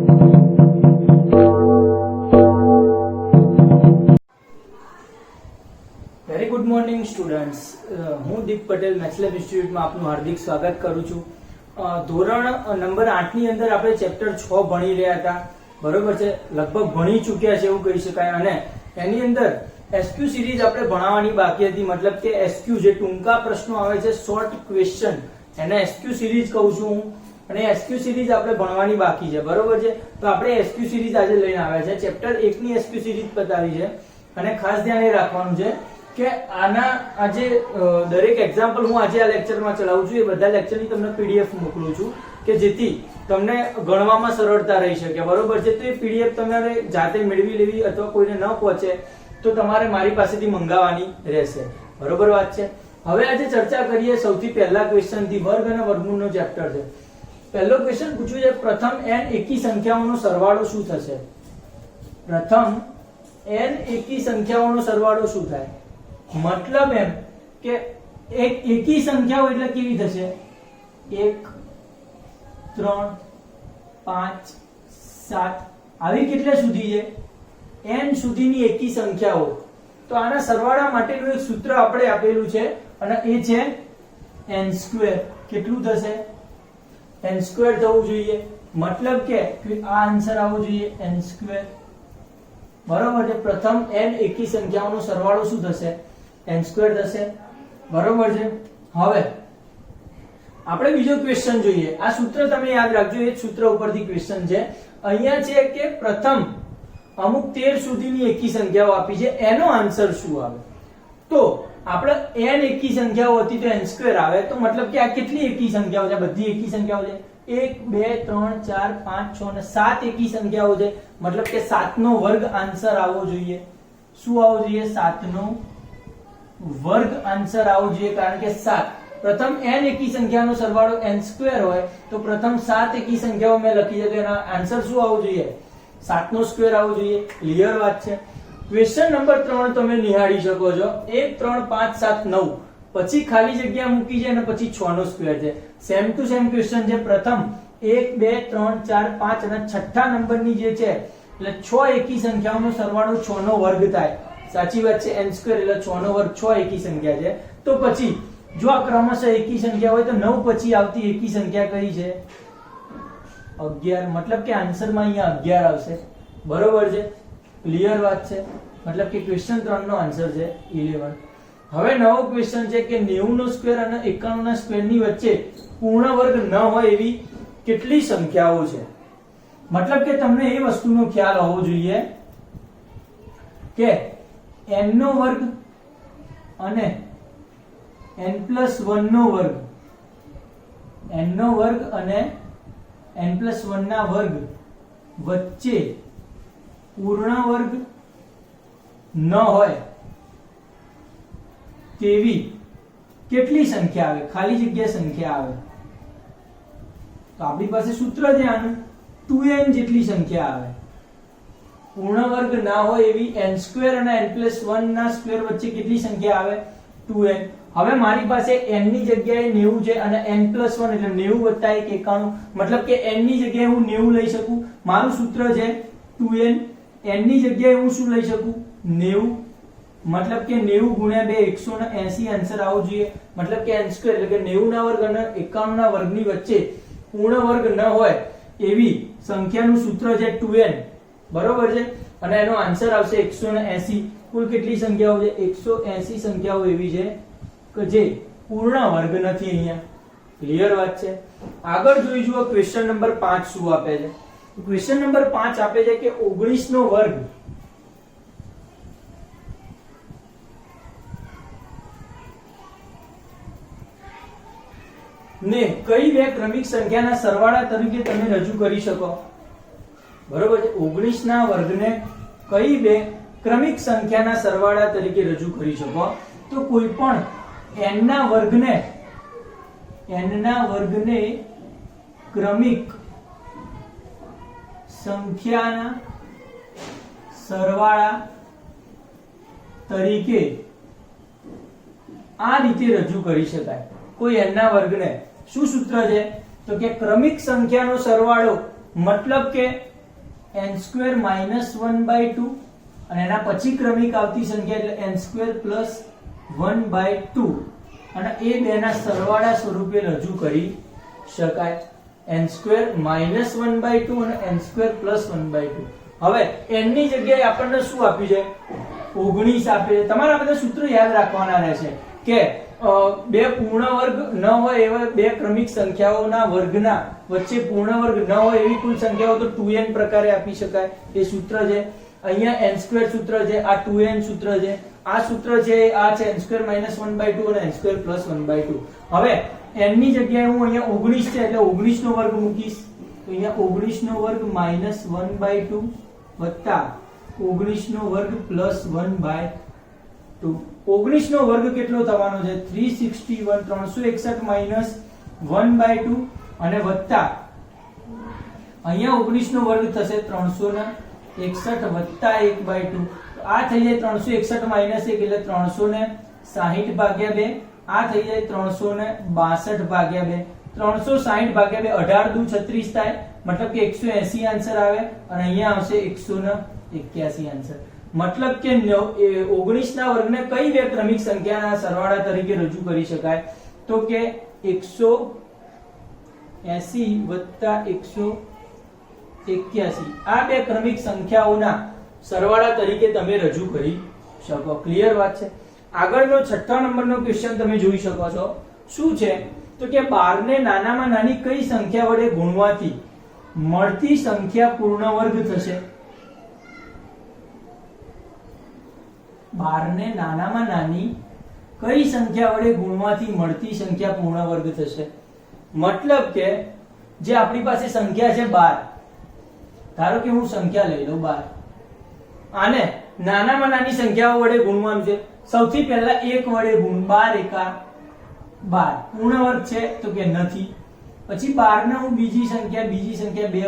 Very good morning students, હું દીપ પટેલ મેથ્સલેબ ઇન્સ્ટિટ્યૂટમાં આપનું હાર્દિક સ્વાગત કરું છું. ધોરણ નંબર 8 ની અંદર આપણે ચેપ્ટર 6 ભણી રહ્યા હતા, બરોબર છે. લગભગ ભણી ચૂક્યા છે એવું કહી શકાય. અને એની અંદર એસક્યુ સિરીઝ આપણે ભણાવવાની બાકી હતી, મતલબ કે એસક્યુ જે ટૂંકા પ્રશ્નો આવે છે, શોર્ટ ક્વેશ્ચન, એને એસક્યુ સિરીઝ કહું છું હું. અને એસક્યુ સિરીઝ આપણે ભણવાની બાકી છે, બરોબર છે. તો આપણે એસક્યુ સિરીઝ આજે લઈને આવ્યા છે. ચેપ્ટર 1 ની એસક્યુ સિરીઝ બતાવી છે. અને ખાસ ધ્યાન એ રાખવાનું છે કે આના આજે દરેક એક્ઝામ્પલ હું આજે આ લેક્ચરમાં ચલાવું છું. એ બધા લેક્ચરની તમને પીડીએફ મોકલું છું કે જેથી તમને ગણવામાં સરળતા રહી શકે, બરોબર છે. તો એ પીડીએફ તમારે જાતે મેળવી લેવી, અથવા કોઈને ન પહોંચે તો તમારે મારી પાસેથી મંગાવવાની રહેશે, બરોબર વાત છે. હવે આજે ચર્ચા કરીએ સૌથી પહેલા ક્વેશ્ચન થી. વર્ગ અને વર્ગમૂળનો ચેપ્ટર છે. પહેલો ક્વેશ્ચન પૂછ્યું છે, પ્રથમ n એકી સંખ્યાઓનો સરવાળો શું થશે? પ્રથમ n એકી સંખ્યાઓનો સરવાળો શું થાય? મતલબ એમ કે એક એકી સંખ્યાઓ એટલે કેવી થશે? 1 3 5 7 આવી કેટલા સુધી છે? n સુધીની એકી સંખ્યાઓ. તો આના સરવાળા માટેનું એક સૂત્ર આપણે આપેલું છે, અને એ છે n². કેટલું થશે? n² થવું જોઈએ. મતલબ કે આ આન્સર આવવો જોઈએ n², બરોબર છે. પ્રથમ n એકી સંખ્યાઓનો સરવાળો શું થશે? n² થશે, બરોબર છે. હવે આપણે બીજો ક્વેશ્ચન જોઈએ. આ સૂત્ર તમે યાદ રાખજો, એ જ સૂત્ર ઉપરથી ક્વેશ્ચન છે. અહીંયા છે કે પ્રથમ અમુક 13 સુધીની એકી સંખ્યાઓ આપી છે, એનો આન્સર શું આવે? તો આપણે n એકી સંખ્યાઓ હતી તો n² આવે. તો મતલબ કે આ કેટલી એકી સંખ્યાઓ છે? બધી એકી સંખ્યાઓ છે. 1 2 3 4 5 6 અને 7 એકી સંખ્યાઓ છે. મતલબ કે 7 નો વર્ગ આન્સર આવવો જોઈએ. શું આવવો જોઈએ? 7 નો વર્ગ આન્સર આવવો જોઈએ, કારણ કે 7 પ્રથમ n એકી સંખ્યાનો સરવાળો n² હોય તો પ્રથમ 7 એકી સંખ્યાઓ મેં લખી છે, તો એનો આન્સર શું આવવો જોઈએ? 7 નો સ્ક્વેર આવવો જોઈએ. ક્લિયર વાત છે. ક્વેશ્ચન નંબર 3 તમે નિહાળી શકો છો. 1 3 5 7 9 પછી ખાલી જગ્યા મૂકી છે અને પછી 6 નો સ્ક્વેર છે. સેમ ટુ સેમ ક્વેશ્ચન છે. પ્રથમ 1 2 3 4 5 અને છઠ્ઠા નંબરની જે છે એટલે 6 એકી સંખ્યાઓનો સરવાળો 6 નો વર્ગ થાય. સાચી વાત છે. n² એટલે 6 નો વર્ગ 6 એકી સંખ્યા છે. તો પછી જો આ ક્રમશઃ એકી સંખ્યા હોય તો 9 પછી આવતી એકી સંખ્યા કઈ છે? 11. મતલબ કે આન્સરમાં અહીંયા 11 આવશે, બરોબર છે. ક્લિયર વાત છે. મતલબ કે ક્વેશ્ચન 3 નો આન્સર છે 11. હવે નવો ક્વેશ્ચન છે કે 90 નો સ્ક્વેર અને 91 ના સ્ક્વેર ની વચ્ચે પૂર્ણ વર્ગ ન હોય એવી કેટલી સંખ્યાઓ છે? મતલબ કે તમને એ વસ્તુનો ખ્યાલ હોવો જોઈએ કે n નો વર્ગ અને n+1 નો વર્ગ, n નો વર્ગ અને n+1 ના વર્ગ વચ્ચે પૂર્ણ વર્ગ ન હોય તેવી કેટલી સંખ્યા આવે? ખાલી જગ્યા સંખ્યા આવે. તો આપણી પાસે સૂત્ર છે આનું, 2n જેટલી સંખ્યા આવે. પૂર્ણ વર્ગ ના હોય એવી n² અને n+1 ના સ્ક્વેર વચ્ચે કેટલી સંખ્યા આવે? 2n. હવે મારી પાસે n ની જગ્યાએ 90 છે અને n+1 એટલે 90 + 1 91. મતલબ કે n ની જગ્યાએ હું 90 લઈ શકું. મારું સૂત્ર છે 2n. n ની જગ્યાએ હું શું લઈ શકું? 90. મતલબ કે 90 ગુણ્યા 2 180 આન્સર આવવો જોઈએ. મતલબ કે n² એટલે કે 90 ના વર્ગ અને 91 ના વર્ગની વચ્ચે પૂર્ણ વર્ગ ન હોય એવી સંખ્યાનું સૂત્ર છે 2n, બરોબર છે. અને એનો આન્સર આવશે 180. કુલ કેટલી સંખ્યાઓ છે? 180 સંખ્યાઓ એવી છે કે જે પૂર્ણ વર્ગ નથી અહીંયા. ક્લિયર વાત છે. આગળ જોઈ જુઓ ક્વેશ્ચન નંબર 5 શું આપે છે. ક્વેશ્ચન નંબર 5 આપે છે કે 19 નો વર્ગ ને કઈ બે ક્રમિક સંખ્યાના સરવાળા તરીકે તમે રજૂ કરી શકો? બરોબર છે. 19 ના વર્ગને કઈ બે ક્રમિક સંખ્યાના સરવાળા તરીકે રજૂ કરી શકો? તો કોઈ પણ n ના વર્ગને ક્રમિક સંખ્યાના સરવાળા તરીકે આ રીતે રજૂ કરી શકાય. કોઈ n ના વર્ગને શું સૂત્ર છે? તો કે ક્રમિક સંખ્યાનો સરવાળો, મતલબ કે n સ્ક્વેર માઇનસ 1/2 અને એના પછી ક્રમિક આવતી સંખ્યા એટલે n સ્ક્વેર પ્લસ 1/2 અને એ બેના સરવાળા સ્વરૂપે રજૂ કરી શકાય. n સ્ક્વેર માઇનસ 1/2 અને n સ્ક્વેર પ્લસ 1/2. હવે n ની જગ્યાએ આપણને શું આપ્યું છે? 19 આપે છે. તમારે આ બધા સૂત્રો યાદ રાખવાના રહેશે કે બે પૂર્ણ વર્ગ ન હોય એવા બે ક્રમિક સંખ્યાઓના વર્ગના વચ્ચે પૂર્ણ વર્ગ ન હોય એવી કુલ સંખ્યાઓ તો 2n પ્રકારે આપી શકાય. એ સૂત્ર છે. અહીંયા n સ્ક્વેર સૂત્ર છે, આ 2n સૂત્ર છે, આ સૂત્ર છે આ છે n સ્ક્વેર માઇનસ 1/2 અને n સ્ક્વેર પ્લસ 1/2. હવે n ની જગ્યાએ હું અહીંયા 19 છે એટલે 19 નો વર્ગ મૂકીશ. તો અહીંયા 19 નો વર્ગ માઇનસ 1/2 વત્તા 19 નો વર્ગ પ્લસ 1/2. 19 નો વર્ગ કેટલો થવાનો છે? 361 361 માઇનસ 1/2 અને વત્તા અહીંયા 19 નો વર્ગ થશે 361 વત્તા 1/2. આ થઈ જાય 361 માઇનસ 1 એટલે 360 ભાગ્યા 2. આ થઈ જાય 362 ભાગ્યા 2. 360 ભાગ્યા 2 18 દુ 36 થાય, મતલબ કે 180 આન્સર આવે અને અહીંયા આવશે 181 આન્સર. મતલબ કે 19 ના વર્ગને કઈ બે ક્રમિક સંખ્યાના સરવાળા તરીકે રજૂ કરી શકાય? તો કે 180 વત્તા 181 આ બે ક્રમિક સંખ્યાઓના સરવાળા તરીકે તમે રજૂ કરી શકો. ક્લિયર વાત છે? આગળનો 6થા નંબરનો ક્વેશ્ચન તમે જોઈ શકો છો. શું છે? તો કે 12 ને નાનામાં નાની કઈ સંખ્યા વડે ગુણવાથી મળતી સંખ્યા પૂર્ણ વર્ગ થશે? 12 ને નાનામાં નાની કઈ સંખ્યા વડે ગુણવાથી મળતી સંખ્યા પૂર્ણ વર્ગ થશે? મતલબ કે જે આપણી પાસે સંખ્યા છે 12, ધારો કે હું સંખ્યા લઈ લઉં 12, આને નાનામાં નાની સંખ્યાઓ વડે ગુણવાનું છે. સૌથી પહેલા 1 વડે ગુણ. 12 એકા 12 પૂર્ણ વર્ગ છે? તો કે નથી. પછી 12 ને હું બીજી સંખ્યા 2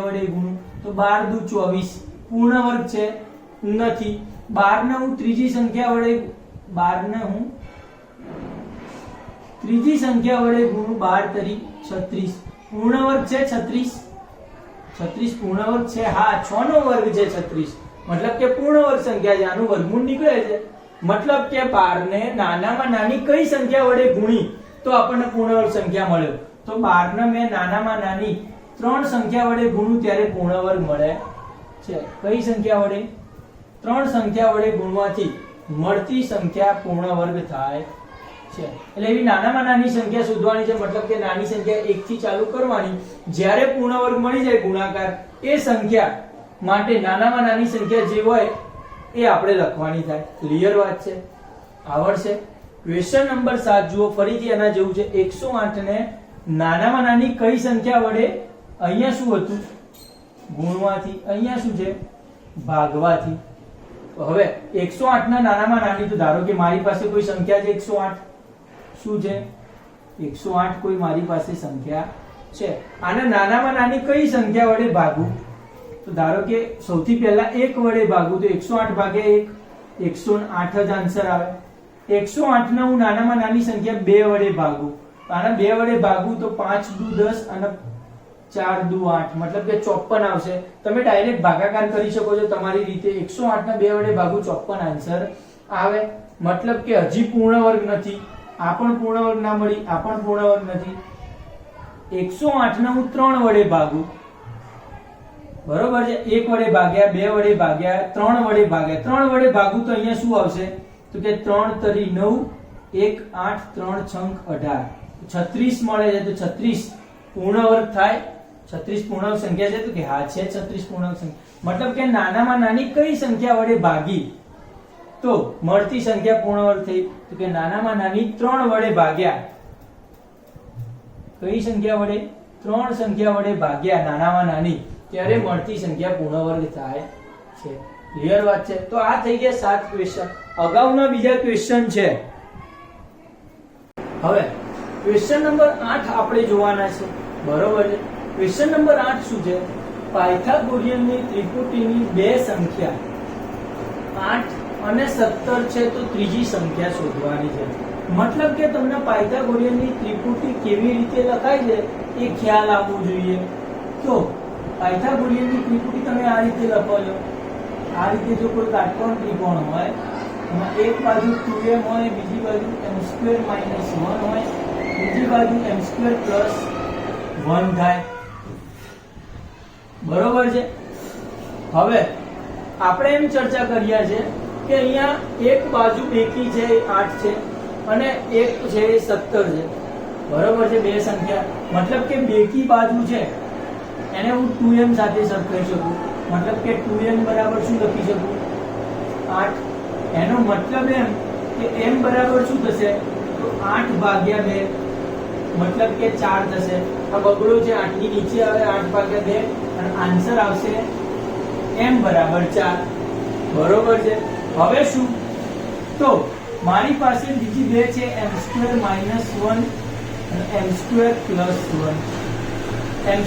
વડે ગુણું તો 12 દુ 24 પૂર્ણ વર્ગ છે? નથી. 12 ને હું ત્રીજી સંખ્યા વડે 12 ને હું ત્રીજી સંખ્યા વડે ગુણું 12 તરી 36 પૂર્ણ વર્ગ છે? 36 પૂર્ણ વર્ગ છે? હા, 6 નો વર્ગ છે 36, મતલબ કે પૂર્ણ વર્ગ સંખ્યા છે. આનું વર્ગમૂળ નીકળે છે. મતલબ કે 12 ને નાનામાં નાની કઈ સંખ્યા વડે ગુણી તો આપણને પૂર્ણ વર્ગ સંખ્યા મળ્યો? તો 12 ને મેં નાનામાં નાની 3 સંખ્યા વડે ગુણું ત્યારે પૂર્ણ વર્ગ મળે છે. કઈ સંખ્યા વડે? 3 સંખ્યા વડે ગુણવાથી મળતી સંખ્યા પૂર્ણ વર્ગ થાય છે. એટલે એવી નાનામાં નાની સંખ્યા શોધવાની છે. મતલબ કે નાની સંખ્યા 1 થી ચાલુ કરવાની. જ્યારે પૂર્ણ વર્ગ મળી જાય ગુણાકાર, એ સંખ્યા માટે નાનામાં નાની સંખ્યા જે હોય એ આપણે લખવાની થાય. ક્લિયર વાત છે? આવડશે? ક્વેશ્ચન નંબર 7 જુઓ. ફરીથી એના જેવું છે. 108 ને નાનામાં નાની કઈ સંખ્યા વડે, અહીંયા શું હતું? ગુણવાથી. અહીંયા શું છે? ભાગવાથી. હવે 108 ના નાનામાં નાની, તો ધારો કે મારી પાસે કોઈ સંખ્યા છે 108. શું છે? 108 કોઈ મારી પાસે સંખ્યા છે. આને નાનામાં નાની કઈ સંખ્યા વડે ભાગું? તો ધારો કે સૌથી પહેલા 1 વડે ભાગું તો 108 ભાગ્યા 1 108 જ આન્સર આવે. 108 ને હું નાનામાં નાની સંખ્યા 2 વડે ભાગું, આના 2 વડે ભાગું તો 5 દુ 10 અને 4 દુ 8, મતલબ કે 54 આવશે. તમે ડાયરેક્ટ ભાગાકાર કરી શકો છો તમારી રીતે. 108 ને 2 વડે ભાગું 54 આન્સર આવે. મતલબ કે હજી પૂર્ણ વર્ગ નથી. આ પણ પૂર્ણ વર્ગ ના મળી, આ પણ પૂર્ણ વર્ગ નથી. 108 ને હું 3 વડે ભાગું, બરોબર છે? 1 વડે ભાગ્યા, 2 વડે ભાગ્યા, 3 વડે ભાગ્યા. 3 વડે ભાગું તો અહીંયા શું આવશે? તો કે 3 તરી 9 1 8 3 છંક 18 36 મળે છે. તો 36 પૂર્ણ વર્ગ થાય? 36 પૂર્ણાંક સંખ્યા છે? તો કે હા છે 36 પૂર્ણાંક સંખ્યા. મતલબ કે નાનામાં નાની કઈ સંખ્યા વડે ભાગી તો મળતી સંખ્યા પૂર્ણ વર્ગ થઈ? તો કે નાનામાં નાની 3 વડે ભાગ્યા. કઈ સંખ્યા વડે? 3 સંખ્યા વડે ભાગ્યા નાનામાં નાની, ત્યારે મળતી સંખ્યા પૂર્ણ વર્ગ થાય છે. ક્લિયર વાત છે? તો આ થઈ ગયા 7 ક્વેશ્ચન. અગાઉના બીજા ક્વેશ્ચન છે. હવે ક્વેશ્ચન નંબર 8 આપણે જોવાના છે. બરોબર છે? ક્વેશ્ચન નંબર 8 શું છે? પાયથાગોરિયનની ત્રિપુટીની બે સંખ્યા 8 અને 17 છે, તો ત્રીજી સંખ્યા શોધવાની છે. મતલબ કે તમને પાયથાગોરિયનની ત્રિપુટી કેવી રીતે લખાય છે એ ખ્યાલ આવવો જોઈએ. તો પાયથાગોરિયનની ત્રિપુટી તમે આ રીતે લખો છો. આ રીતે જો કોઈ કાટકોણ ત્રિકોણ હોય એમાં એક બાજુ 2m હોય, બીજી બાજુ m² - 1 હોય, બીજી બાજુ m² + 1 થાય. બરોબર છે. હવે આપણે એમ ચર્ચા કર્યા છે કે અહીંયા એક બાજુ બેકી છે એ 8 છે અને એક છે એ 17 છે. બરોબર છે. બે સંખ્યા મતલબ કે બેકી બાજુ છે એને હું 2m સાથે સરખાવી શકું. મતલબ કે 2m બરાબર શું લખી શકું? 8. એનો મતલબ એમ કે m બરાબર શું થશે? તો 8/2 મતલબ કે 4 થશે. આ બગડો છે 8 ની નીચે આવે 8/2 અને આન્સર આવશે m બરાબર 4. બરોબર છે. હવે શું? તો મારી પાસે બીજી બે છે m² - 1 અને m² + 1. m²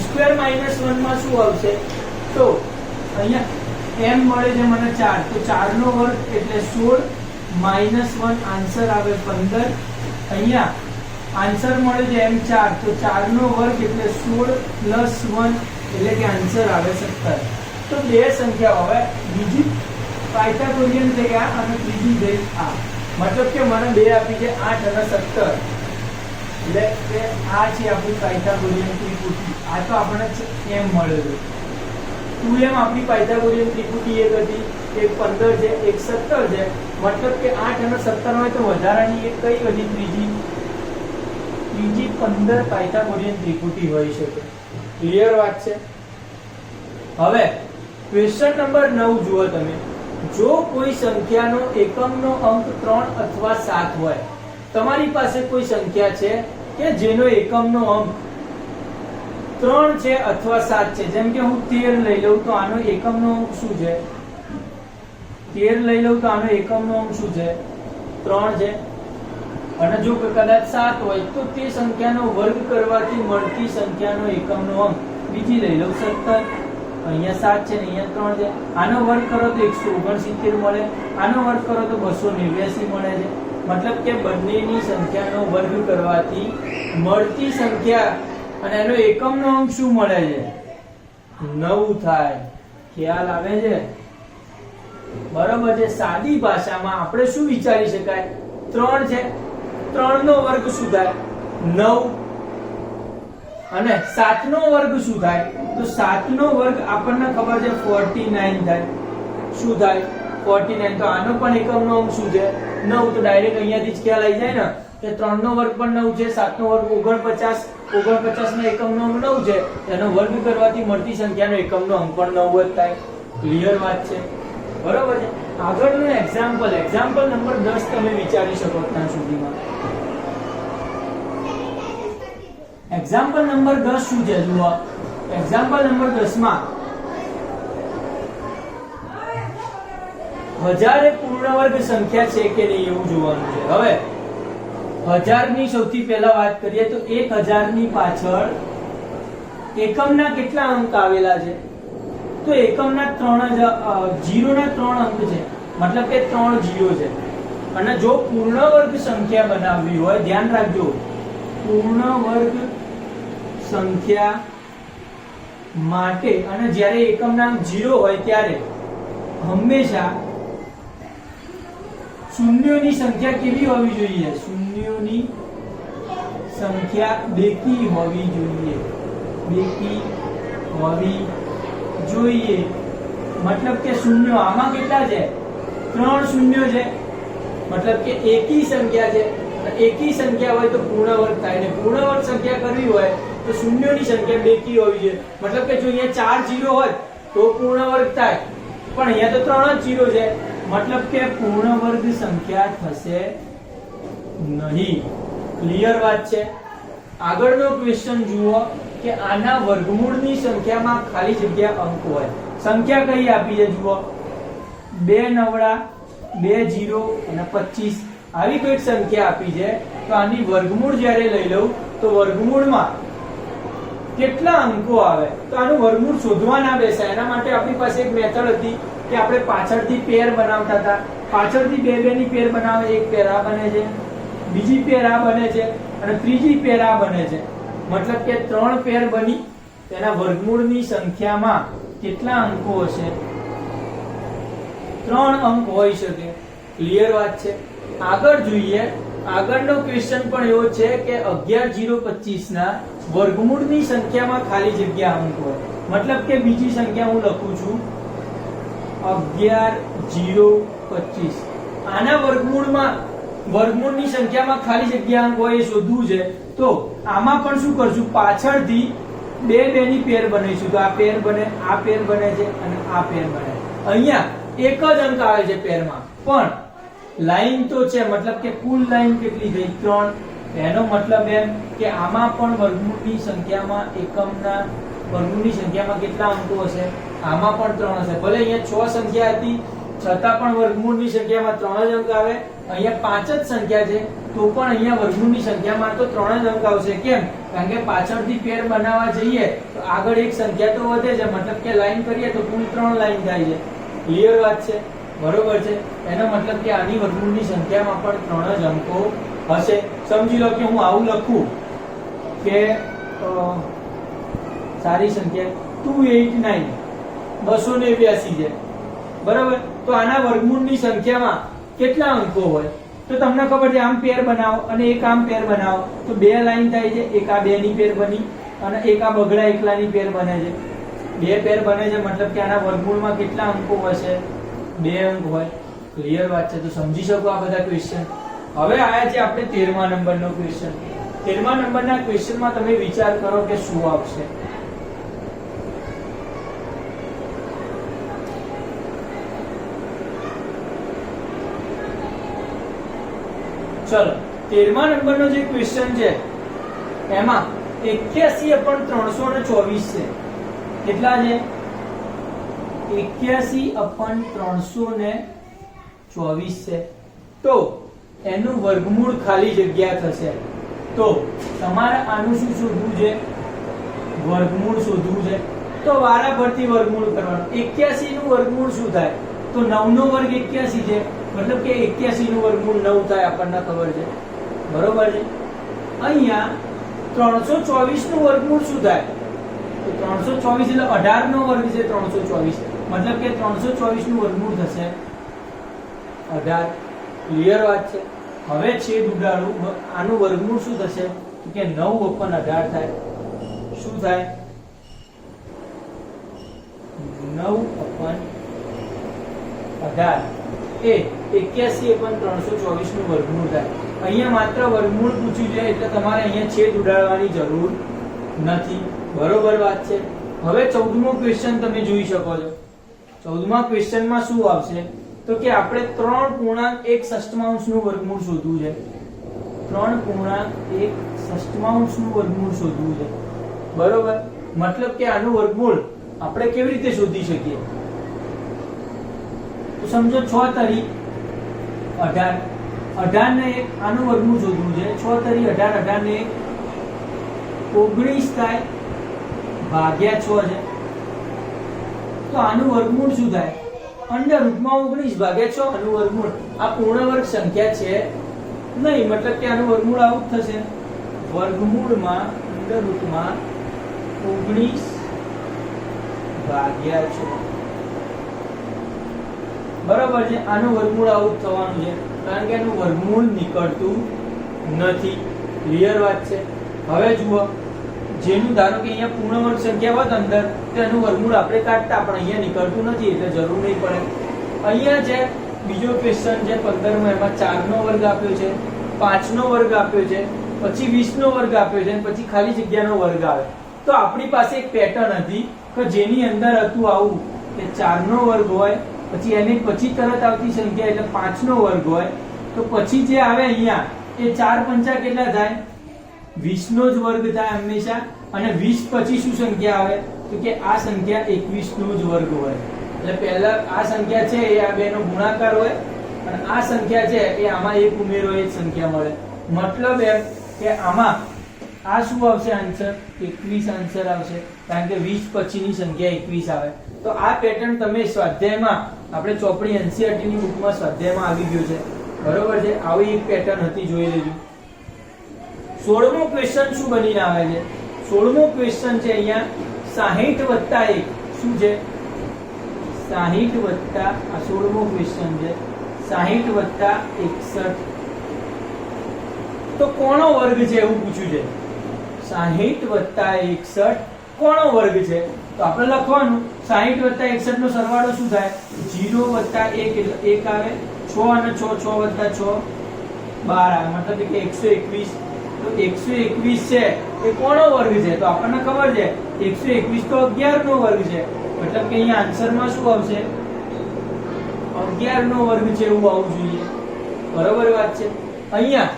- 1 માં શું આવશે? તો અહીંયા m મળે છે મને 4, તો 4 નો વર્ગ એટલે 16 - 1 આન્સર આવે 15. અહીંયા આન્સર મળે છે m4, તો 4 નો વર્ગ એટલે 16 + 1 એટલે કે આન્સર આવે 17. તો બે સંખ્યાઓ હવે બીજી પાયથાગોરિયન થઈ ગયા અને ત્રીજી થઈ આ. મતલબ કે મને બે આપી છે 8 અને 17. એટલે કે આ છે આપણી પાયથાગોરિયન ત્રિપુટી. આ તો આપણને m મળ્યો છે. 2m આપણી પાયથાગોરિયન ત્રિપુટી એક હતી, એક 15 છે, એક 17 છે. મતલબ કે 8 અને 17 હોય તો વધારાની એક કઈ બધી ત્રીજી 15 પાયથાગોરિયન ત્રિપુટી હોઈ શકે. ક્લિયર વાત છે. હવે ક્વેશ્ચન નંબર 9 જુઓ તમે. જો કોઈ સંખ્યાનો એકમનો અંક 3 અથવા 7 હોય, તમારી પાસે કોઈ સંખ્યા છે કે જેનો એકમનો અંક 3 છે અથવા 7 છે. જેમ કે હું 13 લઈ લઉં તો આનો એકમનો અંક શું છે? 13 લઈ લઉં તો આનો એકમનો અંક શું છે? 3 છે. અને જો કદાચ 7 હોય તો તે સંખ્યાનો વર્ગ કરવાથી મળતી સંખ્યાનો એકમનો અંક બીજી લઈ લઉં 17. અહીંયા 7 છે ને અહીંયા 3 છે. આનો વર્ગ કરો તો 169 મળે, આનો વર્ગ કરો તો 289 મળે છે. મતલબ કે બંનેની સંખ્યાનો વર્ગ કરવાથી મળતી સંખ્યા અને એનો એકમનો અંક શું મળે છે? 9 થાય. ખ્યાલ આવે છે? બરાબર છે. સાદી ભાષામાં આપણે શું વિચારી શકાય? 3 છે, 3 નો વર્ગ શું થાય? 9. અને 7 નો વર્ગ શું થાય? તો 7 નો વર્ગ આપણને ખબર છે 49 થાય. શું થાય? 49. તો આનો પણ એકમનો અંક શું છે? 9. તો ડાયરેક્ટ અહીંયાથી જ ખ્યાલ આવી જાય ને કે 3 નો વર્ગ પણ 9 છે, 7 નો વર્ગ 49, 49 નો એકમનો અંક 9 છે. એનો વર્ગ કરવાથી મળતી સંખ્યાનો એકમનો અંક પણ 9 જ થાય. ક્લિયર વાત છે? બરોબર છે. આગળનું એક્ઝામ્પલ નંબર 10 તમે વિચારી શકો ત્યાં સુધીમાં. એક્ઝામ્પલ નંબર 10 શું છે? જુઓ, એક્ઝામ્પલ નંબર 10 માં 1000 એ પૂર્ણ વર્ગ સંખ્યા છે કે નહીં એવું જોવાનું છે. હવે 1000 ની સૌથી પહેલા વાત કરીએ તો 1000 ની પાછળ એકમના કેટલા અંક આવેલા છે? તો એકમના 0 ના 3 અંક છે. મતલબ કે 3 0 છે. અને જો પૂર્ણ વર્ગ સંખ્યા બનાવવી હોય, ધ્યાન રાખજો, પૂર્ણ વર્ગ સંખ્યા માટે અને જ્યારે એકમના અંક 0 હોય ત્યારે હંમેશા શૂન્યોની સંખ્યા કેવી હોવી જોઈએ? શૂન્યોની સંખ્યા બેકી હોવી જોઈએ. બેકી હોવી જોઈએ. મતલબ કે શૂન્યો આમાં કેટલા છે? 3 શૂન્યો છે. મતલબ કે એકી સંખ્યા છે. એકી સંખ્યા હોય તો પૂર્ણ વર્ગ થાય ને પૂર્ણ વર્ગ સંખ્યા કરવી હોય તો શૂન્યોની સંખ્યા બેકી હોવી જોઈએ. મતલબ કે જો અહીંયા 4 0 હોય તો પૂર્ણ વર્ગ થાય, પણ અહીંયા તો 3 જ 0 છે. મતલબ કે પૂર્ણ વર્ગ સંખ્યા થશે નહીં. ક્લિયર વાત છે? આગળનો ક્વેશ્ચન જુઓ કે આના વર્ગમૂળની સંખ્યામાં ખાલી જગ્યા અંક હોય. સંખ્યા કઈ આપી છે? જુઓ, 2 નવડા 2 0 અને 25 આવી કોઈક સંખ્યા આપી છે. તો આની વર્ગમૂળ જ્યારે લઈ લઉં તો વર્ગમૂળમાં કેટલા અંકો આવે? તો આનું વર્ગમૂળ શોધવા ના બેસાય. એના માટે આપણી પાસે એક મેથડ હતી કે આપણે પાછળથી પેર બનાવતા હતા. પાછળથી બે ની પેર બનાવે, એક પેર આ બને છે, બીજી પેર આ બને છે અને ત્રીજી પેર આ બને છે. મતલબ કે 3 પેર બની તેના વર્ગમૂળની સંખ્યામાં કેટલા અંકો હશે? 3 અંક હોઈ શકે. ક્લિયર વાત છે. આગળ જોઈએ. આગળનો ક્વેશ્ચન પણ એવો છે કે 11025 ના વર્ગમૂળની સંખ્યામાં ખાલી જગ્યા અંક હોય. મતલબ કે બીજી સંખ્યા હું લખું છું 11025. આના વર્ગમૂળની સંખ્યામાં ખાલી જગ્યા અંક હોય એ શોધવું છે. તો આમાં પણ શું કરશું? પાછળથી બે ની પેર બનાવીશું. તો આ પેર બને, આ પેર બને છે અને આ પેર બને. અહીંયા એક જ અંક આવે છે પેરમાં, પણ લાઈન તો છે, મતલબ કે કુલ લાઈન કેટલી થઈ? 3. એનો મતલબ એમ કે આમાં પણ વર્ગમૂળની સંખ્યામાં એકમના વર્ગમૂળની સંખ્યામાં કેટલા અંકો હશે? આમાં પણ 3 હશે. ભલે અહીંયા 6 સંખ્યા હતી છતાં પણ વર્ગમૂળની સંખ્યામાં 3 જ અંક આવે. અહીંયા 5 જ સંખ્યા છે તો પણ અહીંયા વર્ગમૂળની સંખ્યામાં તો 3 જ અંક આવશે. કેમ? કારણ કે પાછળથી પેર બનાવવા જઈએ તો આગળ એક સંખ્યા તો વધે છે, મતલબ કે લાઈન કરીએ તો કુલ 3 લાઈન થાય છે. ક્લિયર વાત છે? બરોબર છે. એનો મતલબ કે આની વર્ગમૂળની સંખ્યામાં પણ 3 જ અંકો હશે. સમજી લો કે હું આવું લખું કે સારી સંખ્યા 289 289 છે. બરાબર? તો આના વર્ગમૂળની સંખ્યામાં કેટલા અંકો હોય? તો તમને ખબર છે, આમ પેર બનાવો અને એક આમ પેર બનાવો તો 2 લાઈન થાય છે. એક આ 2 ની પેર બની અને એક આ બગડા એકલાની પેર બને છે. 2 પેર બને છે, મતલબ કે આના વર્ગમૂળમાં કેટલા અંકો હશે? 2 અંક હોય. ક્લિયર વાત છે? તો સમજી શકો આ બધા ક્વેશ્ચન. હવે આયા છે આપણે 13મા નંબરનો ક્વેશ્ચન. 13મા નંબરના ક્વેશ્ચનમાં તમે વિચાર કરો કે શું આવશે. ચલો, 13મા નંબરનો જે ક્વેશ્ચન છે એમાં 81/324 છે. કેટલા છે? 81/324 છે. તો એનું વર્ગમૂળ ખાલી જગ્યા થશે. તો તમારે આનું શું શોધવું છે? વર્ગમૂળ શોધવું છે. તો વારાફરતી વર્ગમૂળ કરવાનું. 81 નું વર્ગમૂળ શું થાય? તો 9 નો વર્ગ 81 છે, મતલબ કે 81 નું વર્ગમૂળ 9 થાય, આપણને ખબર છે. બરોબર છે? અહીંયા 324 નું વર્ગમૂળ શું થાય? તો 324 એટલે 18 નો વર્ગ છે 324, મતલબ કે 324 નું વર્ગમૂળ થશે 18. ક્લિયર વાત છે? હવે છેદ ઉડાડું. આનું વર્ગમૂળ શું થશે? તો કે 9/18 થાય. શું થાય? 9/18 એ 81/324 નું વર્ગમૂળ થાય. અહીંયા માત્ર વર્ગમૂળ પૂછ્યું છે એટલે તમારે અહીંયા છેદ ઉડાડવાની જરૂર નથી. બરોબર વાત છે? હવે 14મો ક્વેશ્ચન તમે જોઈ શકો છો. 14મા ક્વેશ્ચનમાં શું આવશે? તો કે આપણે 3.1 નું વર્ગમૂળ શોધવું છે. 3.1 નું વર્ગમૂળ શોધવું છે. બરોબર? મતલબ કે આનું વર્ગમૂળ આપણે કેવી રીતે શોધી શકીએ? તો સમજો 6 તરી 18, 18 ને 1 આનું વર્ગમૂળ શોધવું છે. 6 તરી 18, 18 ને 1 19 થાય ભાગ્યા 6 છે. તો આનું વર્ગમૂળ શું થાય? √ 19 ભાગ્યા 6 આનું વર્ગમૂળ. આ પૂર્ણ વર્ગ સંખ્યા છે નહીં, મતલબ કે આનું વર્ગમૂળ આવું થશે. વર્ગમૂળમાં √ 19 ભાગ્યા 6. બરાબર છે? આનું વર્ગમૂળ આવું થવાનું છે કારણ કે આનું વર્ગમૂળ નીકળતું નથી. ક્લિયર વાત છે? હવે જુઓ, જેનું ધારો કે અહીંયા પૂર્ણ વર્ગ સંખ્યા હોત અંદર તો એનું વર્ગમૂળ આપણે કાઢતા, પણ અહીંયા નીકળતું નથી એટલે જરૂર નહીં પડે. અહીંયા છે બીજો ક્વેશ્ચન છે 15મો. એમાં 4 નો વર્ગ આપ્યો છે, 5 નો વર્ગ આપ્યો છે, પછી 20 નો વર્ગ આપ્યો છે અને પછી ખાલી જગ્યાનો વર્ગ આવે. તો આપણી પાસે એક પેટર્ન હતી કે જેની અંદર હતું આવું કે 4 નો વર્ગ હોય, પછી એની પછી તરત આવતી સંખ્યા એટલે 5 નો વર્ગ હોય, તો પછી જે આવે અહીંયા એ 4 પંચા કેટલા થાય? 20 નો જ વર્ગ થાય હંમેશા. અને 20 પછી શું સંખ્યા આવે? તો કે આ સંખ્યા 21 નો જ વર્ગ હોય. એટલે પહેલા આ સંખ્યા છે એ આ બેનો ગુણાકાર હોય અને આ સંખ્યા છે એ આમાં એક ઉમેરો એ જ સંખ્યા મળે. મતલબ એમ કે આમાં આ શું આવશે આન્સર? 21 આન્સર આવશે, કારણ કે 20 પછીની સંખ્યા 21 આવે. તો આ પેટર્ન તમે સ્વાધ્યાયમાં આપણે ચોપડી NCERT ની બુકમાં સ્વાધ્યાયમાં આવી ગયું છે. બરોબર છે? આવી એક પેટર્ન હતી, જોઈ લેજો. 16મો ક્વેશ્ચન શું બનીને આવે છે? 16મો ક્વેશ્ચન છે અહીંયા 60 વત્તા 1 શું છે? 60 વત્તા આ 16મો ક્વેશ્ચન છે. 60 વત્તા 61 તો કોનો વર્ગ છે એવું પૂછ્યું છે. 60 વત્તા 61 કોનો વર્ગ છે? તો આપણે લખવાનું 60 વત્તા 61 નો સરવાળો શું થાય? 0 વત્તા 1 એટલે 1 આવે. 6 અને 6 6 વત્તા 6 12 આવે, મતલબ કે 121. તો 121 છે એ કોનો વર્ગ છે? તો આપણને ખબર છે 121 તો 11 નો વર્ગ છે, મતલબ કે અહીંયા આન્સરમાં શું આવશે? 11 નો વર્ગ છે એવું આવવું જોઈએ. બરોબર વાત છે. અહીંયા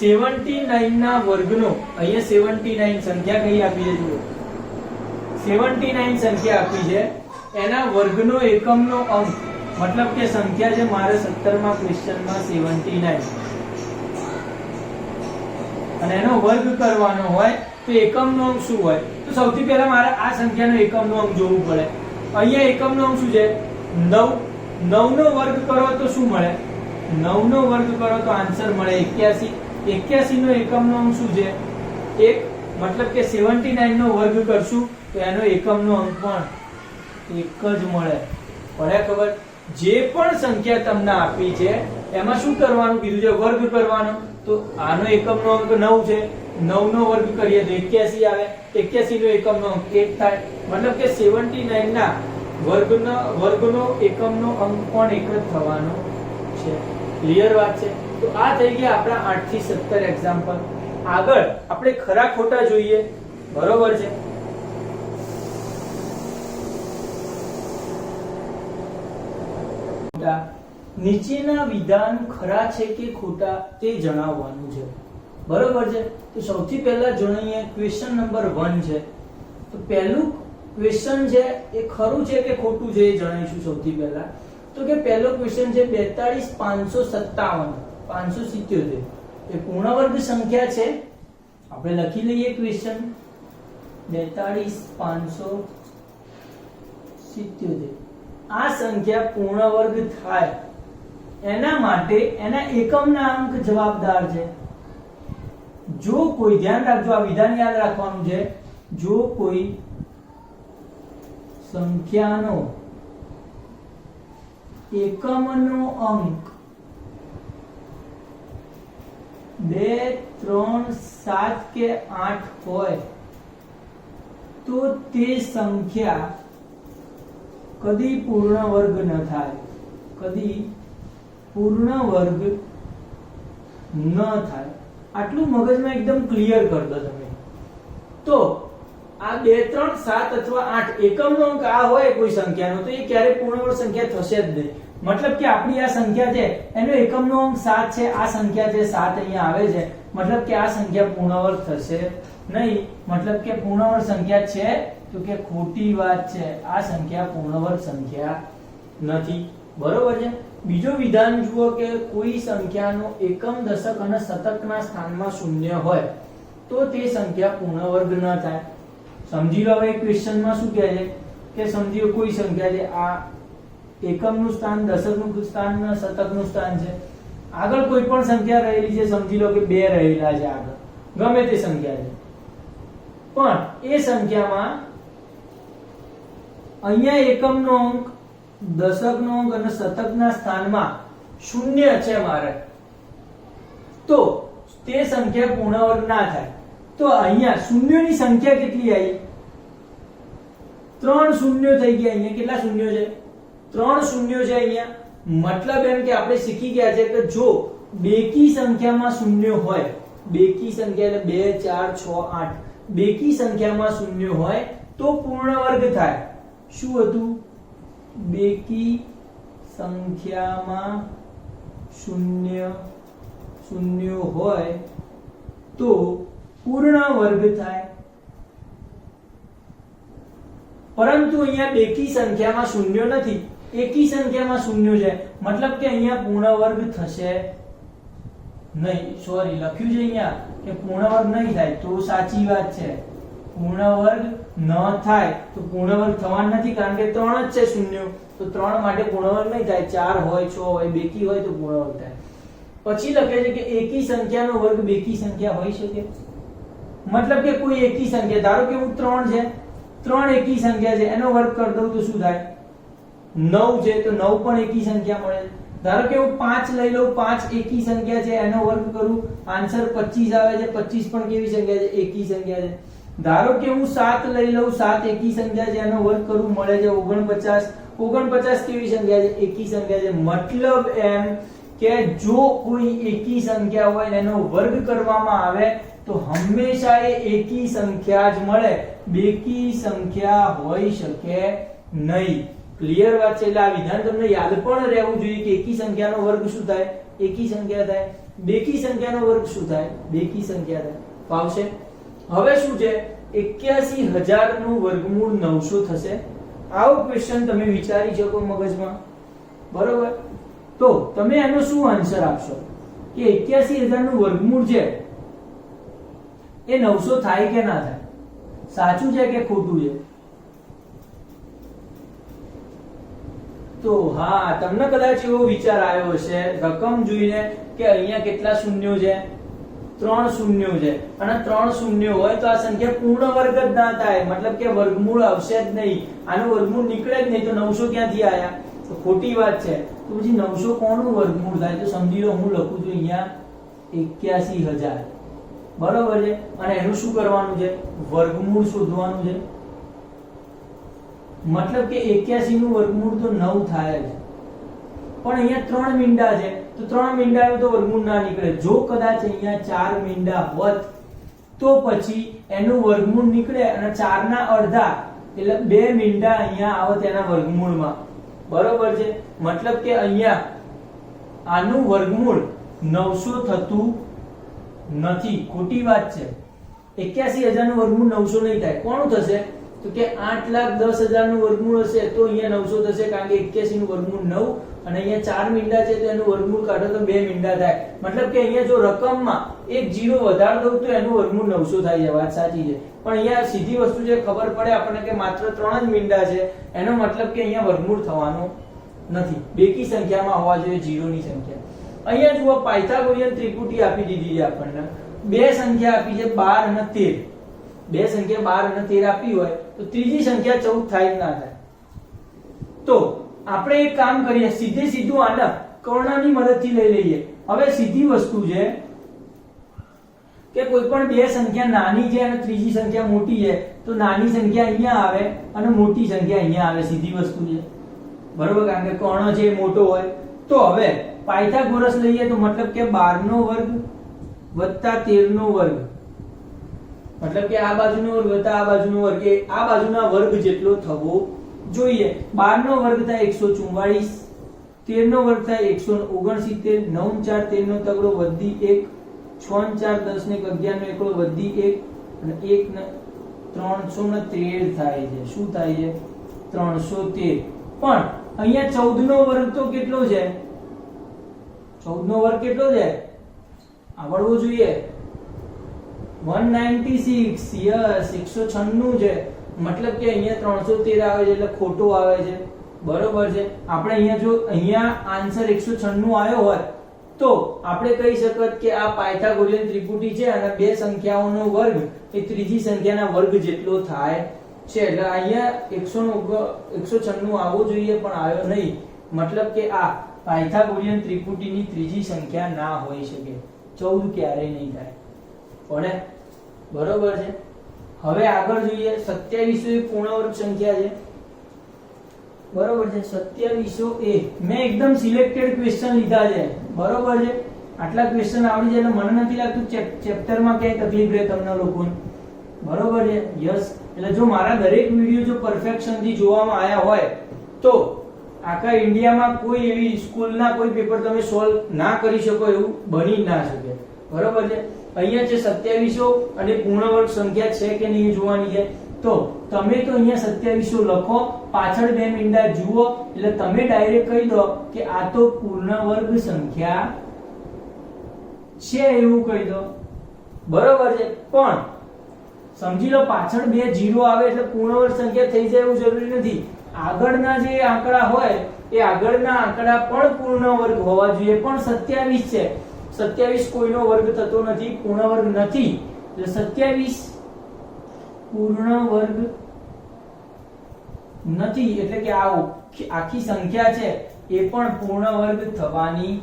79 ના વર્ગનો, અહીંયા 79 સંખ્યા કઈ આપી છે જુઓ, 79 સંખ્યા આપી છે, એના વર્ગનો એકમનો અંક, મતલબ કે સંખ્યા છે મારે 17મા ક્વેશ્ચનમાં 79 અને એનો વર્ગ કરવાનો હોય તો એકમનો અંક શું હોય? તો સૌથી પહેલા મારે આ સંખ્યાનો એકમનો અંક જોવું પડે. અહીંયા એકમનો અંક શું છે? 9. 9 નો વર્ગ કરો તો શું મળે? 9 નો વર્ગ કરો તો આન્સર મળે 81. 81 નો એકમનો અંક શું છે? 1. મતલબ કે 79 નો વર્ગ કરશું તો એનો એકમનો અંક પણ 1 જ મળે. પડે ખબર? જે પણ સંખ્યા તમને આપી છે એમાં શું કરવાનું કીધું છે? વર્ગ કરવાનો. તો આનો એકમનો અંક 9 છે, 9 નો વર્ગ કરીએ તો 81 આવે. 81 નો એકમનો અંક 1 થાય, મતલબ કે 79 ના વર્ગનો એકમનો અંક પણ 1 જ થવાનો છે. ક્લિયર વાત છે? તો આ થઈ ગયા આપણા 8 થી 17 એક્ઝામ્પલ. આગળ આપણે ખરા ખોટા જોઈએ. બરોબર છે? નીચેના વિધાન ખરા છે કે ખોટા તે જણાવવાનું છે. બરોબર છે? તો સૌથી પહેલા જોઈએ ક્વેશ્ચન નંબર 1 છે. તો પહેલું ક્વેશ્ચન છે એ ખરું છે કે ખોટું છે એ જણાવીશું સૌથી પહેલા. તો કે પહેલો ક્વેશ્ચન છે 42557 577 એ પૂર્ણ વર્ગ સંખ્યા છે. આપણે લખી લઈએ ક્વેશ્ચન 42577. આ સંખ્યા પૂર્ણ વર્ગ થાય એના માટે એના એકમના અંક જવાબદાર છે. જો કોઈ, ધ્યાન રાખજો આ વિધાન યાદ રાખવાનું છે, જો કોઈ સંખ્યાનો એકમનો અંક 2 3 7 કે 8 હોય તો તે સંખ્યા કદી પૂર્ણ વર્ગ ન થાય. કદી પૂર્ણ વર્ગ ન થાય. આટલું મગજમાં એકદમ ક્લિયર કરી દો તમે. તો આ 2 3 7 અથવા 8 એકમનો અંક આ હોય કોઈ સંખ્યાનો તો એ ક્યારે પૂર્ણ વર્ગ સંખ્યા થશે જ નહીં. મતલબ કે આપણી આ સંખ્યા છે એનો એકમનો અંક 7 છે, આ સંખ્યા છે 7 અહીંયા આવે છે, મતલબ કે આ સંખ્યા પૂર્ણ વર્ગ થશે નહીં. મતલબ કે પૂર્ણ વર્ગ સંખ્યા છે તો કે ખોટી વાત છે. આ સંખ્યા પૂર્ણ વર્ગ સંખ્યા નથી. બરોબર છે? બીજો વિધાન જુઓ કે કોઈ સંખ્યાનો એકમ, દશક અને શતકના સ્થાનમાં શૂન્ય હોય તો તે સંખ્યા પૂર્ણ વર્ગ ન થાય. સમજી લો હવે ક્વેશ્ચનમાં શું કહે છે કે સમજી લો કોઈ સંખ્યા છે, આ એકમનું સ્થાન, દશકનું સ્થાન અને શતકનું સ્થાન છે. આગળ કોઈ પણ સંખ્યા રહેલી છે, સમજી લો કે 2 રહેલા છે આગળ, ગમે તે સંખ્યા છે, પણ એ સંખ્યામાં અહીંયા એકમનો અંક, દશકનો અંક અને શતકના સ્થાનમાં શૂન્ય છે મારે, તો તે સંખ્યા પૂર્ણ વર્ગ ના થાય. તો અહીંયા શૂન્યોની સંખ્યા કેટલી આવી? 3 શૂન્યો થઈ ગયા. અહીંયા કેટલા શૂન્યો છે? 3 શૂન્યો છે અહીંયા. મતલબ એમ કે આપણે શીખી ગયા છે કે જો બેકી સંખ્યામાં શૂન્ય હોય, બેકી સંખ્યા એટલે 2 4 6 8, બેકી સંખ્યામાં શૂન્ય હોય તો પૂર્ણ વર્ગ થાય. શું હતું? બેકી સંખ્યામાં શૂન્ય હોય તો પૂર્ણ વર્ગ થાય. પરંતુ અહીંયા બેકી સંખ્યામાં શૂન્ય નથી, એકી સંખ્યામાં શૂન્ય છે, મતલબ કે અહીંયા પૂર્ણ વર્ગ થશે નહીં. સોરી, લખ્યું છે અહીંયા કે પૂર્ણ વર્ગ નહીં થાય, તો સાચી વાત છે. પૂર્ણ વર્ગ ન થાય તો પૂર્ણ વર્ગ થવાનું નથી, કારણ કે 3 જ છે શૂન્ય, તો 3 માટે પૂર્ણ વર્ગ નહીં થાય. 4 હોય, 6 હોય, બેકી હોય તો પૂર્ણ વર્ગ થાય. પછી લખે છે કે એકી સંખ્યાનો વર્ગ બેકી સંખ્યા હોઈ શકે. મતલબ કે કોઈ એકી સંખ્યા, ધારો કે હું 3 છે, ત્રણ એકી સંખ્યા છે એનો વર્ગ કરી દઉં તો શું થાય? 9 છે તો 9 પણ એકી સંખ્યા મળે. ધારો કે હું 5 લઈ લઉં, 5 એકી સંખ્યા છે એનો વર્ગ કરું, આન્સર 25 આવે છે. 25 પણ કેવી સંખ્યા છે? એકી સંખ્યા છે. ધારો કે હું 7 લઈ લઉં, 7 એકી સંખ્યા છે એનો વર્ગ કરું, મળે છે 49. 49 કેવી સંખ્યા છે? એકી સંખ્યા છે. મતલબ એમ કે જો કોઈ એકી સંખ્યા હોય ને એનો વર્ગ કરવામાં આવે તો હંમેશા એ એકી સંખ્યા જ મળે, બેકી સંખ્યા હોઈ શકે નહીં. ક્લિયર વાત છે? એટલે આ વિધાન તમને યાદ પણ રહેવું જોઈએ કે એકી સંખ્યાનો વર્ગ શું થાય? એકી સંખ્યા થાય. બેકી સંખ્યાનો વર્ગ શું થાય? બેકી સંખ્યા થાય. ફાવશે? હવે શું છે? 81000 નું વર્ગમૂળ 900 થશે. આવો ક્વેશ્ચન તમે વિચારી શકો મગજમાં, બરોબર? તો તમે એનો શું આન્સર આપશો કે 81000 નું વર્ગમૂળ છે એ 900 થાય કે ના થાય? સાચું છે કે ખોટું છે? તો હા, તમને કદાચ એવો વિચાર આવ્યો હશે રકમ જોઈને કે અહીંયા કેટલા શૂન્યો છે? 3 શૂન્યો છે, અને 3 શૂન્યો હોય તો આ સંખ્યા પૂર્ણ વર્ગ જ ના થાય, મતલબ કે વર્ગમૂળ આવશે જ નહીં. આનું વર્ગમૂળ નીકળે જ નહીં, તો 900 ક્યાંથી આયા? તો ખોટી વાત છે. તો પછી 900 કોનું વર્ગમૂળ થાય? તો સમજી લો હું લખું છું અહીંયા 81000, બરોબર છે. અને એનું શું કરવાનું છે? વર્ગમૂળ શોધવાનું છે. મતલબ કે 81 નું વર્ગમૂળ તો 9 થાય જ, પણ અહીંયા 3 મીંડા છે તો 3 મીંડાનું તો વર્ગમૂળ ના નીકળે. જો કદાચ અહીંયા 4 મીંડા હોત તો પછી એનું વર્ગમૂળ નીકળે, અને 4 ના અડધા એટલે 2 મીંડા અહીંયા આવે તેના વર્ગમૂળમાં, બરોબર છે. મતલબ કે અહીંયા આનું વર્ગમૂળ 900 થતું નથી. ખોટી વાત છે. 81000 નું વર્ગમૂળ 900 નહીં થાય. કોનું થશે? તો કે 8,10,000 નું વર્ગમૂળ હશે તો અહીંયા 900 થશે, કારણ કે 81 નું વર્ગમૂળ 9 અને અહીંયા 4 મીંડા છે તો એનું વર્ગમૂળ કાઢો તો 2 મીંડા થાય. મતલબ કે અહીંયા જો રકમમાં એક 0 વધાર દઉં તો એનું વર્ગમૂળ 900 થાય છે. વાત સાચી છે, પણ અહીંયા સીધી વસ્તુ છે, ખબર પડે આપણને કે માત્ર 3 જ મીંડા છે, એનો મતલબ કે અહીંયા વર્ગમૂળ થવાનું નથી. બેકી સંખ્યામાં હોવા જોઈએ 0 ની સંખ્યા. અહીંયા જુઓ પાયથાગોરિયન ત્રિપુટી આપી દીધી છે આપણને. બે સંખ્યા આપી છે 12 અને 13. બે સંખ્યા 12 અને 13 આપી હોય તો ત્રીજી સંખ્યા 14 થાય કે ના થાય? તો આપણે એક કામ કરીએ, સીધે સીધું આના કર્ણની મદદથી લઈ લઈએ. હવે સીધી વસ્તુ છે કે કોઈ પણ બે સંખ્યા નાની છે અને ત્રીજી સંખ્યા મોટી છે તો નાની સંખ્યા અહીંયા આવે અને મોટી સંખ્યા અહીંયા આવે. સીધી વસ્તુ છે, બરોબર? કારણ કે કર્ણ છે મોટો હોય. તો હવે પાયથાગોરસ લઈએ તો મતલબ કે 12 નો વર્ગ વત્તા 13 નો વર્ગ, મતલબ કે આ બાજુનો વર્ગ વત્તા આ બાજુનો વર્ગ એ આ બાજુના વર્ગ જેટલો થવો જોઈએ. 12 નો વર્ગ થાય 144, 13 નો વર્ગ થાય 169, 9 4 13 નો તગડો વધી 1, 6 4 10 ને 11 નો એકડો વધી 1 અને 1 ને 313 થાય છે. શું થાય છે? 313. પણ અહીંયા 14 નો વર્ગ તો કેટલો છે? 14 નો વર્ગ કેટલો છે? આવડવું જોઈએ. 196. યસ, 196 છે. મતલબ કે અહીંયા 313 આવે છે એટલે ખોટો આવે છે, બરોબર છે. આપણે અહીંયા જો અહીંયા આન્સર 196 આવ્યો હોત તો આપણે કહી શકત કે આ પાયથાગોરિયન ત્રિપુટી છે અને બે સંખ્યાઓનો વર્ગ એ ત્રીજી સંખ્યાના વર્ગ જેટલો થાય છે. એટલે અહીંયા 196 આવવો જોઈએ પણ આવ્યો નહીં. મતલબ કે આ પાયથાગોરિયન ત્રિપુટીની ત્રીજી સંખ્યા ના હોઈ શકે. 14 ક્યારેય નહીં થાય. પડે? બરોબર છે. હવે આગળ જોઈએ. 2700 એ પૂર્ણ વર્ગ સંખ્યા છે, બરોબર છે. 2700 એ મેં એકદમ સિલેક્ટેડ ક્વેશ્ચન લીધા છે, બરોબર છે. આટલા ક્વેશ્ચન આવડી જાય એટલે મને નથી લાગતું ચેપ્ટરમાં ક્યાંય તકલીફ રહે તમને લોકોને, બરોબર છે. યસ, એટલે જો મારા દરેક વિડિયો જો પરફેક્શન થી જોવામાં આવ્યા હોય તો આખા ઇન્ડિયામાં કોઈ એવી સ્કૂલના કોઈ પેપર તમે સોલ્વ ના કરી શકો એવું બની ના શકે, બરોબર છે. અહીંયા છે 2700 અને પૂર્ણ વર્ગ સંખ્યા છે કે નહીં જોવાની છે. તો તમે તો અહીંયા 2700 લખો, પાછળ બે મીંડા જુઓ એટલે તમે ડાયરેક્ટ કહી દો કે આ તો પૂર્ણ વર્ગ સંખ્યા છે એવું કહી દો, બરોબર છે. પણ સમજી લો પાછળ બે 0 આવે એટલે પૂર્ણ વર્ગ સંખ્યા થઈ જાય એવું જરૂરી નથી. આગળના જે આંકડા હોય એ આગળના આંકડા પણ પૂર્ણ વર્ગ હોવા જોઈએ. પણ 27 છે, 27 કોઈનો વર્ગ થતો નથી, પૂર્ણ વર્ગ નથી. એટલે 27 પૂર્ણ વર્ગ નથી, એટલે કે આ આખી સંખ્યા છે એ પણ પૂર્ણ વર્ગ થવાની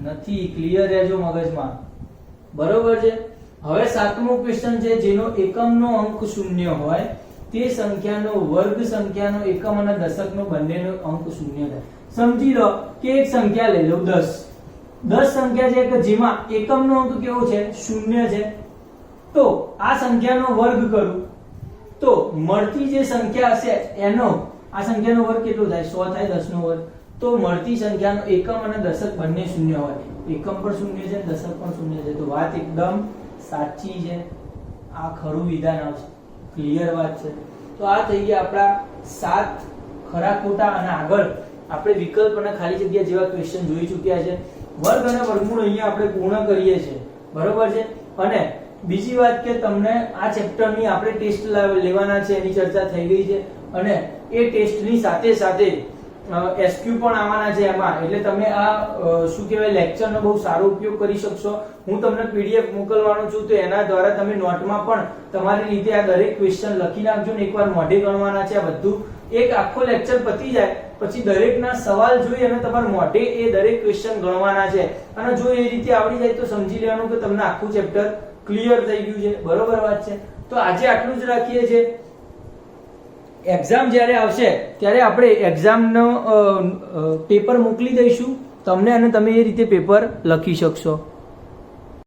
નથી. ક્લિયર રહેજો મગજમાં, બરોબર છે. હવે સાતમો ક્વેશ્ચન છે, જેનો એકમનો અંક શૂન્ય હોય તે સંખ્યાનો વર્ગ સંખ્યાનો એકમ અને દશકનો બંનેનો અંક શૂન્ય થાય. સમજી લો કે એક સંખ્યા લઈ લો 10. 10 સંખ્યા છે કે જેમાં એકમનો અંક કેવો છે? શૂન્ય છે. તો આ સંખ્યાનો વર્ગ કરું તો મળતી જે સંખ્યા હશે એનો, આ સંખ્યાનો વર્ગ કેટલો થાય? 100 થાય. 10 નો વર્ગ. તો મળતી સંખ્યાનો એકમ અને દશક બંને શૂન્ય હોય. એકમ પણ શૂન્ય છે, દશક પણ શૂન્ય છે. તો વાત એકદમ સાચી છે. આ ખરું વિધાન આવશે. ક્લિયર વાત છે. તો આ થઈ ગયા આપણા 7 ખરા ખોટા, અને આગળ આપણે વિકલ્પ અને ખાલી જગ્યા જેવા ક્વેશ્ચન જોઈ ચૂક્યા છે. વર્ગ અને વર્ગમૂળ અહીંયા આપણે પૂર્ણ કરીએ છીએ, બરોબર છે. અને બીજી વાત કે તમને આ ચેપ્ટરની આપણે ટેસ્ટ લેવાના છે, એની ચર્ચા થઈ ગઈ છે. અને એ ટેસ્ટની સાથે સાથે એસક્યુ પણ આવવાના છે એમાં, એટલે તમે આ શું કહેવાય લેક્ચરનો બહુ સારો ઉપયોગ કરી શકશો. હું તમને પીડીએફ મોકલવાનો છું, તો એના દ્વારા તમે નોટમાં પણ તમારી રીતે આ દરેક ક્વેશ્ચન લખી નાખજો ને એકવાર મોઢે ગણવાના છે. આ બધું એક આખો લેક્ચર પતી જાય પછી દરેકના સવાલ જોઈ અને તમારે મોઢે એ દરેક ક્વેશ્ચન ગણવાના છે. અને જો એ રીતે આવડી જાય તો સમજી લેવાનું કે તમને આખું ચેપ્ટર ક્લિયર થઈ ગયું છે, બરોબર વાત છે. તો આજે આટલું જ રાખીએ છીએ. એક્ઝામ જ્યારે આવશે ત્યારે આપણે એક્ઝામનો પેપર મોકલી દઈશું તમને, અને તમે એ રીતે પેપર લખી શકશો.